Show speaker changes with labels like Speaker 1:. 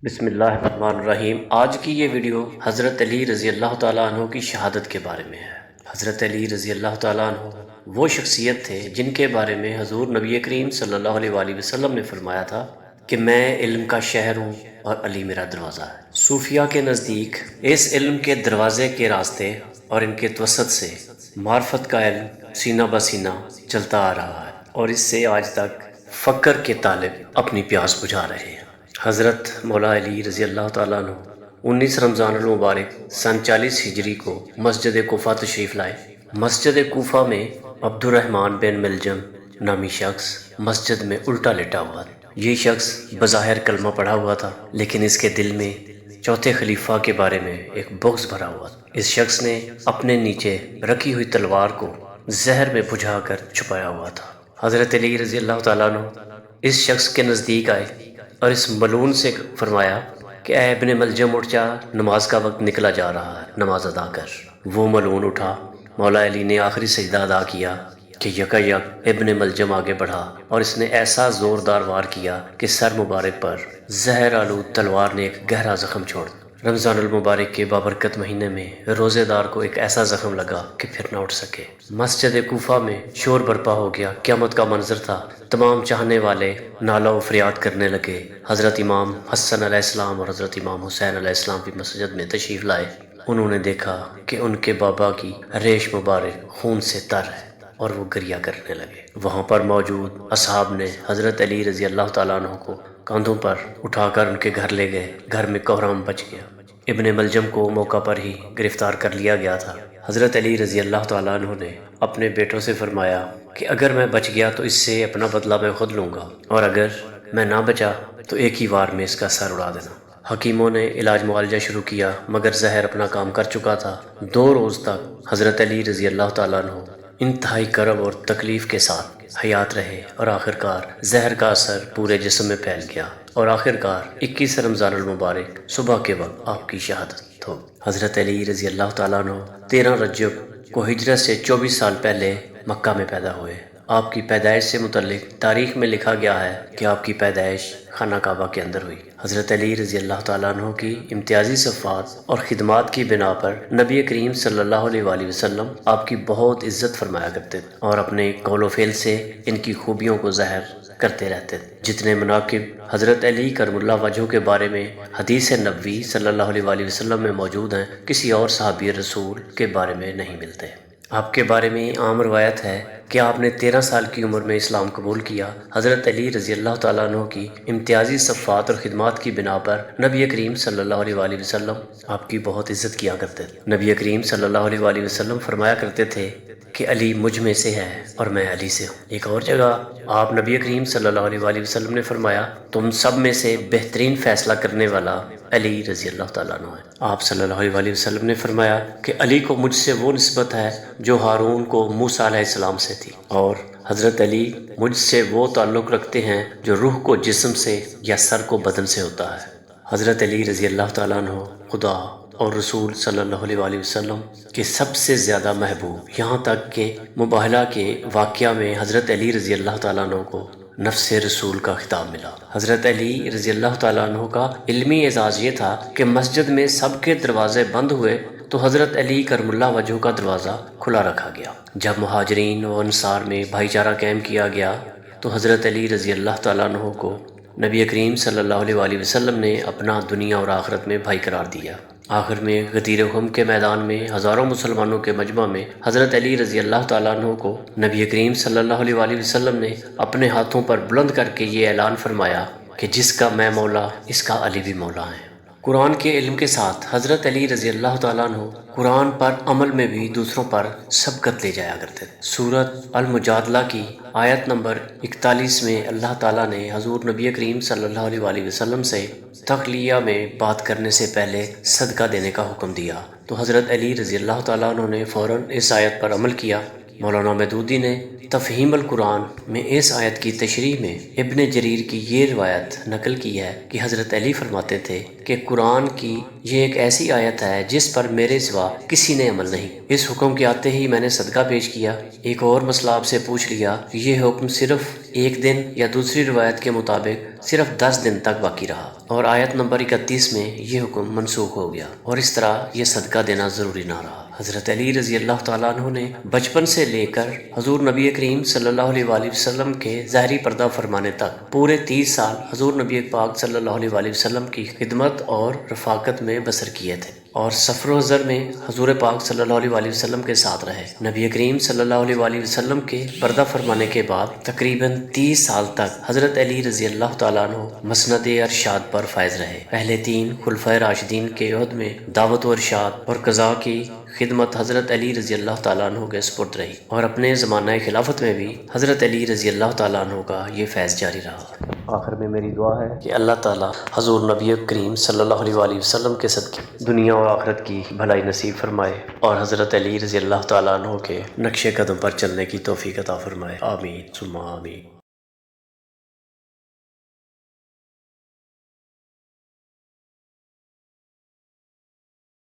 Speaker 1: بسم اللہ الرحمن الرحیم۔ آج کی یہ ویڈیو حضرت علی رضی اللہ تعالیٰ عنہ کی شہادت کے بارے میں ہے۔ حضرت علی رضی اللہ تعالیٰ عنہ وہ شخصیت تھے جن کے بارے میں حضور نبی کریم صلی اللہ علیہ وآلہ وسلم نے فرمایا تھا کہ میں علم کا شہر ہوں اور علی میرا دروازہ ہے۔ صوفیہ کے نزدیک اس علم کے دروازے کے راستے اور ان کے توسط سے معرفت کا علم سینہ بسینہ چلتا آ رہا ہے، اور اس سے آج تک فقر کے طالب اپنی پیاس بجھا رہے ہیں۔ حضرت مولا علی رضی اللہ تعالیٰ عنہ 19 رمضان المبارک سن 40 ہجری کو مسجد کوفہ تشریف لائے۔ مسجد کوفہ میں عبد الرحمن بن ملجم نامی شخص مسجد میں الٹا لیٹا ہوا تھا۔ یہ شخص بظاہر کلمہ پڑھا ہوا تھا، لیکن اس کے دل میں چوتھے خلیفہ کے بارے میں ایک بغض بھرا ہوا تھا۔ اس شخص نے اپنے نیچے رکھی ہوئی تلوار کو زہر میں بجھا کر چھپایا ہوا تھا۔ حضرت علی رضی اللہ تعالیٰ عنہ اس شخص کے نزدیک آئے اور اس ملعون سے فرمایا کہ اے ابن ملجم اٹھ جا، نماز کا وقت نکلا جا رہا ہے، نماز ادا کر۔ وہ ملعون اٹھا۔ مولا علی نے آخری سجدہ ادا کیا کہ یکا یک ابن ملجم آگے بڑھا اور اس نے ایسا زوردار وار کیا کہ سر مبارک پر زہر آلود تلوار نے ایک گہرا زخم چھوڑ دیا۔ رمضان المبارک کے بابرکت مہینے میں روزے دار کو ایک ایسا زخم لگا کہ پھر نہ اٹھ سکے۔ مسجد کوفہ میں شور برپا ہو گیا، قیامت کا منظر تھا۔ تمام چاہنے والے نالہ و فریاد کرنے لگے۔ حضرت امام حسن علیہ السلام اور حضرت امام حسین علیہ السلام بھی مسجد میں تشریف لائے۔ انہوں نے دیکھا کہ ان کے بابا کی ریش مبارک خون سے تر ہے اور وہ گریہ کرنے لگے۔ وہاں پر موجود اصحاب نے حضرت علی رضی اللہ تعالیٰ عنہ کو کاندھوں پر اٹھا کر ان کے گھر لے گئے۔ گھر میں کوہرام بچ گیا۔ ابن ملجم کو موقع پر ہی گرفتار کر لیا گیا تھا۔ حضرت علی رضی اللہ تعالیٰ عنہ نے اپنے بیٹوں سے فرمایا کہ اگر میں بچ گیا تو اس سے اپنا بدلہ میں خود لوں گا، اور اگر میں نہ بچا تو ایک ہی وار میں اس کا سر اڑا دینا۔ حکیموں نے علاج معالجہ شروع کیا، مگر زہر اپنا کام کر چکا تھا۔ 2 روز تک حضرت علی رضی اللہ تعالیٰ عنہ انتہائی کرب اور تکلیف کے ساتھ حیات رہے، اور آخرکار زہر کا اثر پورے جسم میں پھیل گیا، اور آخرکار 21 رمضان المبارک صبح کے وقت آپ کی شہادت ہو۔ حضرت علی رضی اللہ تعالیٰ عنہ 13 رجب کو ہجرت سے 24 سال پہلے مکہ میں پیدا ہوئے۔ آپ کی پیدائش سے متعلق تاریخ میں لکھا گیا ہے کہ آپ کی پیدائش خانہ کعبہ کے اندر ہوئی۔ حضرت علی رضی اللہ تعالیٰ عنہ کی امتیازی صفات اور خدمات کی بنا پر نبی کریم صلی اللہ علیہ وآلہ وسلم آپ کی بہت عزت فرمایا کرتے تھے، اور اپنے قول و فعل سے ان کی خوبیوں کو ظاہر کرتے رہتے تھے۔ جتنے مناقب حضرت علی کرم اللہ وجہہ کے بارے میں حدیث نبوی صلی اللہ علیہ وآلہ وسلم میں موجود ہیں، کسی اور صحابی رسول کے بارے میں نہیں ملتے۔ آپ کے بارے میں عام روایت ہے کہ آپ نے 13 سال کی عمر میں اسلام قبول کیا۔ حضرت علی رضی اللہ تعالیٰ عنہ کی امتیازی صفات اور خدمات کی بنا پر نبی کریم صلی اللہ علیہ وآلہ وسلم آپ کی بہت عزت کیا کرتے تھے۔ نبی کریم صلی اللہ علیہ وآلہ وسلم فرمایا کرتے تھے کہ علی مجھ میں سے ہے اور میں علی سے ہوں۔ ایک اور جگہ آپ نبی کریم صلی اللہ علیہ وآلہ وسلم نے فرمایا تم سب میں سے بہترین فیصلہ کرنے والا علی رضی اللہ تعالیٰ عنہ ہے۔ آپ صلی اللہ علیہ وآلہ وسلم نے فرمایا کہ علی کو مجھ سے وہ نسبت ہے جو ہارون کو موسیٰ علیہ السلام سے تھی، اور حضرت علی مجھ سے وہ تعلق رکھتے ہیں جو روح کو جسم سے یا سر کو بدن سے ہوتا ہے۔ حضرت علی رضی اللہ تعالیٰ عنہ خدا اور رسول صلی اللہ علیہ وآلہ وسلم کے سب سے زیادہ محبوب، یہاں تک کہ مباہلہ کے واقعہ میں حضرت علی رضی اللہ تعالیٰ عنہ کو نفس رسول کا خطاب ملا۔ حضرت علی رضی اللہ تعالیٰ عنہ کا علمی اعزاز یہ تھا کہ مسجد میں سب کے دروازے بند ہوئے تو حضرت علی کرم اللہ وجہہ کا دروازہ کھلا رکھا گیا۔ جب مہاجرین و انصار میں بھائی چارہ قائم کیا گیا تو حضرت علی رضی اللہ تعالیٰ عنہ کو نبی کریم صلی اللہ علیہ وآلہ وسلم نے اپنا دنیا اور آخرت میں بھائی قرار دیا۔ آخر میں غدیر خم کے میدان میں ہزاروں مسلمانوں کے مجمع میں حضرت علی رضی اللہ تعالیٰ عنہ کو نبی کریم صلی اللہ علیہ وآلہ وسلم نے اپنے ہاتھوں پر بلند کر کے یہ اعلان فرمایا کہ جس کا میں مولا اس کا علی بھی مولا ہے۔ قرآن کے علم کے ساتھ حضرت علی رضی اللہ تعالیٰ عنہ قرآن پر عمل میں بھی دوسروں پر سبقت لے جایا کرتے تھے۔ سورۃ المجادلہ کی آیت نمبر 41 میں اللہ تعالیٰ نے حضور نبی کریم صلی اللہ علیہ وآلہ وسلم سے تخلیہ میں بات کرنے سے پہلے صدقہ دینے کا حکم دیا، تو حضرت علی رضی اللہ تعالیٰ عنہ نے فوراً اس آیت پر عمل کیا۔ مولانا مودودی نے تفہیم القرآن میں اس آیت کی تشریح میں ابن جریر کی یہ روایت نقل کی ہے کہ حضرت علی فرماتے تھے کہ قرآن کی یہ ایک ایسی آیت ہے جس پر میرے سوا کسی نے عمل نہیں۔ اس حکم کے آتے ہی میں نے صدقہ پیش کیا۔ ایک اور مسئلہ آپ سے پوچھ لیا، یہ حکم صرف ایک دن یا دوسری روایت کے مطابق صرف 10 دن تک باقی رہا، اور آیت نمبر 31 میں یہ حکم منسوخ ہو گیا، اور اس طرح یہ صدقہ دینا ضروری نہ رہا۔ حضرت علی رضی اللہ تعالیٰ عنہ نے بچپن سے لے کر حضور نبی کریم صلی اللہ علیہ وآلہ وسلم کے ظاہری پردہ فرمانے تک پورے 30 سال حضور نبی پاک صلی اللہ علیہ وآلہ وسلم کی خدمت اور رفاقت میں بسر کیے تھے، اور سفر و حضر میں حضور پاک صلی اللہ علیہ وآلہ وسلم کے ساتھ رہے۔ نبی کریم صلی اللہ علیہ وآلہ وسلم کے پردہ فرمانے کے بعد تقریباً 30 سال تک حضرت علی رضی اللہ تعالیٰ عنہ مسند ارشاد پر فائز رہے۔ پہلے 3 خلفائے راشدین کے عہد میں دعوت و ارشاد اور قضاء کی خدمت حضرت علی رضی اللہ تعالیٰ عنہ کے سپرد رہی، اور اپنے زمانہ خلافت میں بھی حضرت علی رضی اللہ تعالیٰ عنہ کا یہ فیض جاری رہا۔ آخر میں میری دعا ہے کہ اللہ تعالیٰ حضور نبی کریم صلی اللہ علیہ وآلہ وسلم کے صدقے دنیا اور آخرت کی بھلائی نصیب فرمائے، اور حضرت علی رضی اللہ تعالیٰ عنہ کے نقش قدم پر چلنے کی توفیق عطا فرمائے۔ آمین ثم آمین۔